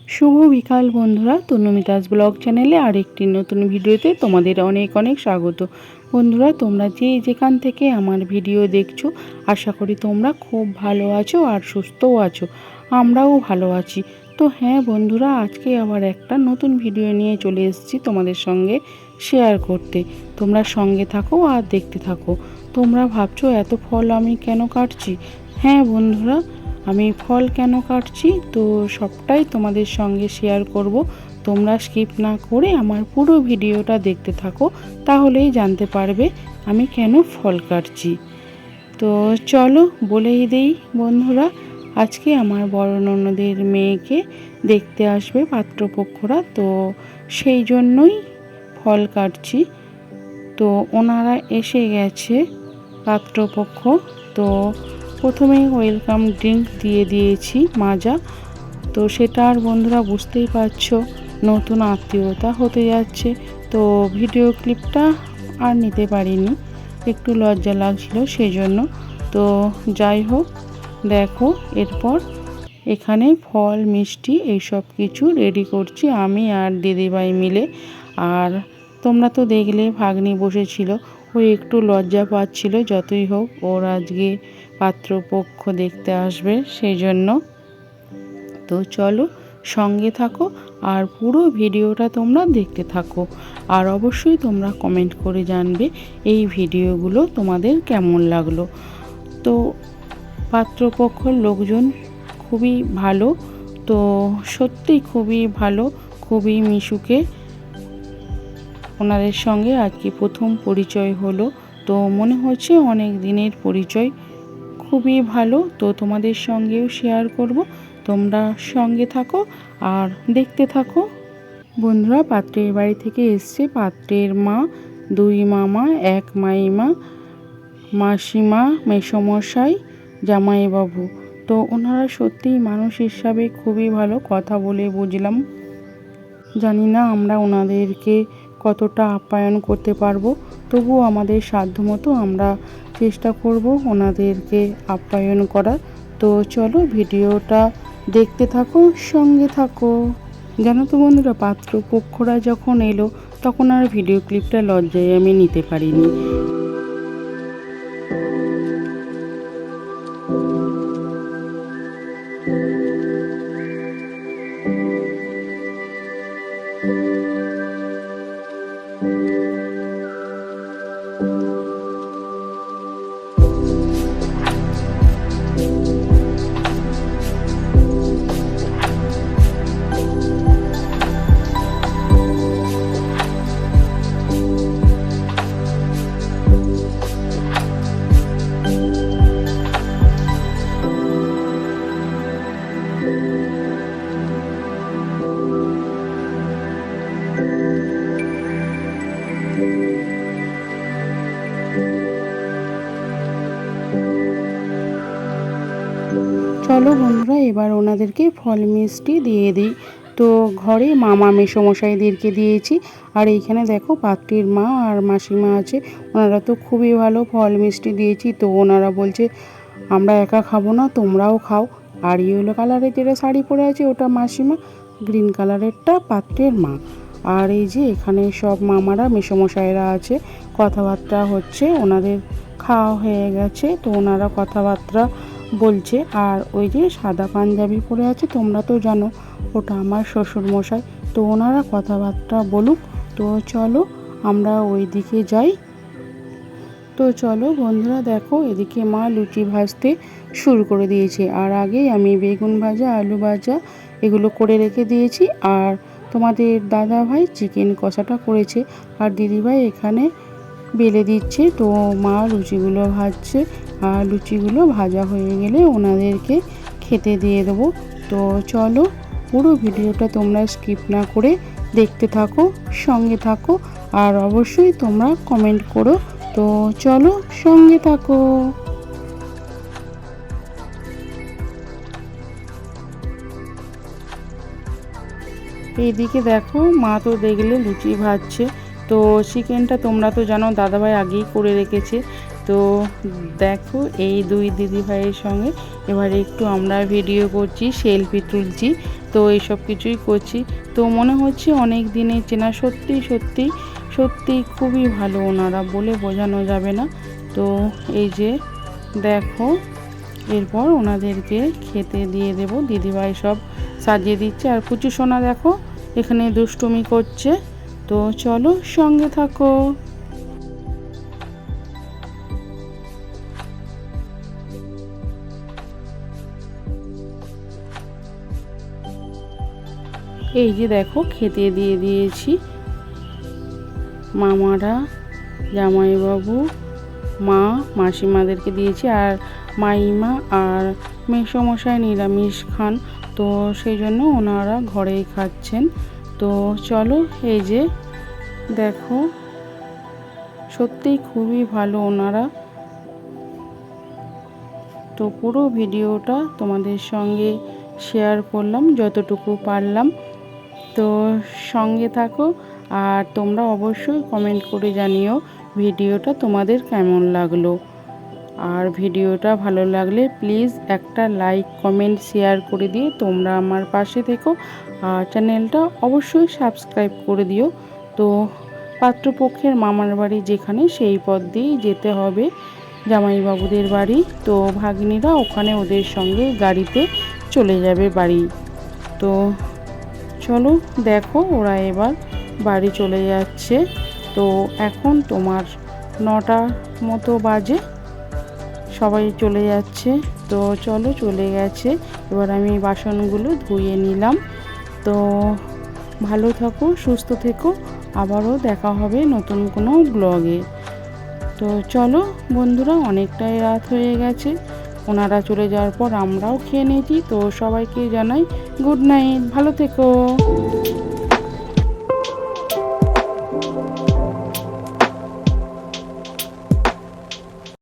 শুভ বিকাল বন্ধুরা, তনুমিতাস ব্লগ চ্যানেলে আরেকটি নতুন ভিডিওতে তোমাদের অনেক অনেক স্বাগত। বন্ধুরা, তোমরা যেখান থেকে আমার ভিডিও দেখছো, আশা করি তোমরা খুব ভালো আছো আর সুস্থও আছো। আমরাও ভালো আছি। তো হ্যাঁ বন্ধুরা, আজকে আবার একটা নতুন ভিডিও নিয়ে চলে এসেছি তোমাদের সঙ্গে শেয়ার করতে। তোমরা সঙ্গে থাকো আর দেখতে থাকো। তোমরা ভাবছো এত ফল আমি কেন কাটছি? হ্যাঁ বন্ধুরা, আমি ফল কেন কাটছি তো সবটাই তোমাদের সঙ্গে শেয়ার করব। তোমরা স্কিপ না করে আমার পুরো ভিডিওটা দেখতে থাকো, তাহলেই জানতে পারবে আমি কেন ফল কাটছি। তো চলো বলেই দেই বন্ধুরা, আজকে আমার বড় ননদের মেয়েকে দেখতে আসবে পাত্রপক্ষরা, তো সেই জন্যই ফল কাটছি। তো ওনারা এসে গেছে পাত্রপক্ষ। তো প্রথমেই ওয়েলকাম ড্রিঙ্ক দিয়ে দিয়েছি মাজা। তো সেটা আর বন্ধুরা বুঝতেই পারছো, নতুন আত্মীয়তা হতে যাচ্ছে। তো ভিডিও ক্লিপটা আর নিতে পারিনি, একটু লজ্জা লাগছিল সেজন্য। তো যাই হোক, দেখো এরপর এখানে ফল মিষ্টি এইসব কিছু রেডি করছি আমি আর দিদিভাই মিলে। আর তোমরা তো দেখলে ভাগ্নি বসেছিল, ও একটু লজ্জা পাচ্ছিল। যতই হোক, ওর আজকে পাত্রপক্ষ দেখতে আসবে সেই জন্য। তো চলো সঙ্গে থাকো আর পুরো ভিডিওটা তোমরা দেখতে থাকো। আর অবশ্যই তোমরা কমেন্ট করে জানবে এই ভিডিওগুলো তোমাদের কেমন লাগলো। তো পাত্রপক্ষর লোকজন খুবই ভালো, তো সত্যিই খুবই ভালো, খুবই মিশুকে। ওনাদের সঙ্গে আজকে প্রথম পরিচয় হলো, তো মনে হচ্ছে অনেক দিনের পরিচয়। খুবই ভালো, তো তোমাদের সঙ্গেও শেয়ার করব। তোমরা সঙ্গে থাকো আর দেখতে থাকো। বন্ধুরা, পাত্রের বাড়ি থেকে এসছে পাত্রের মা, 2 মামা, 1 মাইমা, মাসিমা, মেসমশাই, জামাইবাবু। তো ওনারা সত্যিই মানুষ হিসাবে খুবই ভালো, কথা বলে বুঝলাম। জানি না আমরা ওনাদেরকে কতটা আপ্যায়ন করতে পারবো, তবুও আমাদের সাধ্যমতো আমরা চেষ্টা করব ওনাদেরকে আপ্যায়ন করার। তো চলো ভিডিওটা দেখতে থাকো, সঙ্গে থাকো। জানো তো বন্ধুরা, পাত্রপক্ষরা যখন এলো তখন আর ভিডিও ক্লিপটা লজ্জায় আমি নিতে পারিনি। চলো বন্ধুরা, এবার ওনাদেরকে ফল মিষ্টি দিয়ে দিই। তো ঘরে মামা মেসমশাইদেরকে দিয়েছি। আর এইখানে দেখো পাত্রীর মা আর মাসিমা আছে, ওনারা তো খুবই ভালো, ফল মিষ্টি দিয়েছি। তো ওনারা বলছে আমরা একা খাবো না, তোমরাও খাও। আর ইয়েলো কালারের যেটা শাড়ি পরে আছে ওটা মাসিমা, গ্রিন কালারেরটা পাত্রের মা। আর এই যে এখানে সব মামারা মেসমশাইরা আছে, কথাবার্তা হচ্ছে। ওনাদের খাওয়া হয়ে গেছে, তো ওনারা কথাবার্তা বলছে। আর ওই যে সাদা পাঞ্জাবি পরে আছে, তোমরা তো জানো ওটা আমার শ্বশুরমশাই। তো ওনারা কথাবার্তা বলুক। তো চলো আমরা ওই দিকে যাই। তো চলো বন্ধুরা, দেখো এদিকে মা লুচি ভাজতে শুরু করে দিয়েছে। আর আগেই আমি বেগুন ভাজা, আলু ভাজা এগুলো করে রেখে দিয়েছি। আর তোমাদের দাদা ভাই চিকেন কষাটা করেছে, আর দিদিভাই এখানে বেলে দিচ্ছে। তো মা লুচিগুলো ভাজছে, আর লুচিগুলো ভাজা হয়ে গেলে ওনাদেরকে খেতে দিয়ে দেবো। তো চলো পুরো ভিডিওটা তোমরা স্কিপ না করে দেখতে থাকো, সঙ্গে থাকো। আর অবশ্যই তোমরা কমেন্ট করো। তো চলো সঙ্গে থাকো। এইদিকে দেখো মা তো দেখলে লুচি ভাজছে। তো চিকেনটা তোমরা তো জানো দাদাভাই আগেই করে রেখেছে। তো দেখো এই দুই দিদি ভাইয়ের সঙ্গে এবার একটু আমরা ভিডিও করছি, সেলফি তুলছি, তো এইসব কিছুই করছি। তো মনে হচ্ছে অনেক দিনের চেনা, সত্যি সত্যি সত্যি খুবই ভালো ওনারা, বলে বোঝানো যাবে না। তো এই যে দেখো, এরপর ওনাদেরকে খেতে দিয়ে দেব। দিদিভাই সব সাজিয়ে দিচ্ছে, আর কুচু সোনা দেখো এখানে দুষ্টুমি করছে। তো চলো সঙ্গে থাকো। এই যে দেখো খেতে দিয়ে দিয়েছি, মামারা, জামাইবাবু, মা, মাসিমাদেরকে দিয়েছি, আর মাইমা আর মেসোমশাই নিরামিষ খান, তো সেই জন্য ওনারা ঘরেই খাচ্ছেন। তো চলো, এই যে দেখো সত্যিই খুবই ভালো ওনারা। তো পুরো ভিডিওটা তোমাদের সঙ্গে শেয়ার করলাম যতটুকু পারলাম। তো সঙ্গে থাকো, আর তোমরা অবশ্যই কমেন্ট করে জানিও ভিডিওটা তোমাদের কেমন লাগলো। আর ভিডিওটা ভালো লাগলে প্লিজ একটা লাইক, কমেন্ট, শেয়ার করে দিয়ে তোমরা আমার পাশে থেকো, আর চ্যানেলটা অবশ্যই সাবস্ক্রাইব করে দিও। তো পাত্রপক্ষের মামার বাড়ি যেখানে, সেই পথ দিয়েই যেতে হবে জামাইবাবুদের বাড়ি। তো ভাগ্নিরা ওখানে ওদের সঙ্গে গাড়িতে চলে যাবে বাড়ি। তো চলো দেখো, ওরা এবার বাড়ি চলে যাচ্ছে। তো এখন তোমার 9টা মতো বাজে, সবাই চলে যাচ্ছে। তো চলো, চলে গেছে। এবার আমি বাসনগুলো ধুয়ে নিলাম। তো ভালো থাকো, সুস্থ থেকো, আবারও দেখা হবে নতুন কোনো ব্লগে। তো চলো বন্ধুরা, অনেকটাই রাত হয়ে গেছে, ওনারা চলে যাওয়ার পর আমরাও খেয়ে নিয়েছি। তো সবাইকে জানাই গুড নাইট, ভালো থেকো।